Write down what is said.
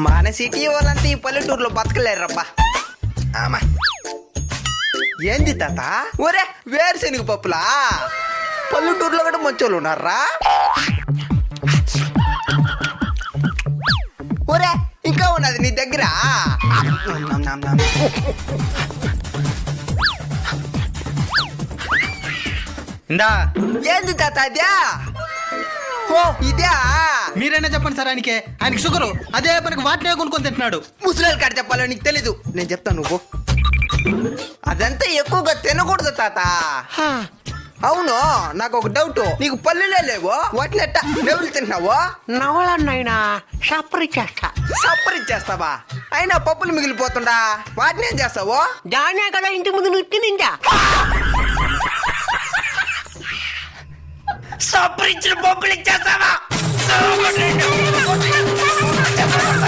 మన సిటీ వాళ్ళంతా ఈ పల్లెటూరులో బతకలేరబ్బా. ఆమా ఏంది తాత? ఒరే వేరుశెనగ పప్పులా? పల్లెటూరులో కూడా మంచోళ్ళు ఉన్నారా? ఒరే ఇంకా ఉన్నది నీ దగ్గర? ఇందా ఏంది తాత అదే? ఓ ఇదే. మీరైనా చెప్పండి సార్, ఆయనకి షుగరు, అదే పనికి వాటినే కొనుక్కొని తింటున్నాడు. ముసలి కాడ చెప్పాలో నీకు తెలీదు, నేను చెప్తాను నువ్వు. అదంతా ఎక్కువగా తినకూడదు తాత. అవును, నాకు ఒక డౌట్, నీకు పల్లెలే లేవు, వాటిని ఎట్టా నెవరు తింటున్నావు? నవలన్నైనా సపరి చేస్తా. సప్పరిచ్చేస్తావా? అయినా పప్పులు మిగిలిపోతుండా, వాటిని ఏం చేస్తావు? దానే కదా ఇంటి ముందు నువ్వు తినిందా. సప్పరిచ్చిన పప్పులు ఇచ్చేస్తావా?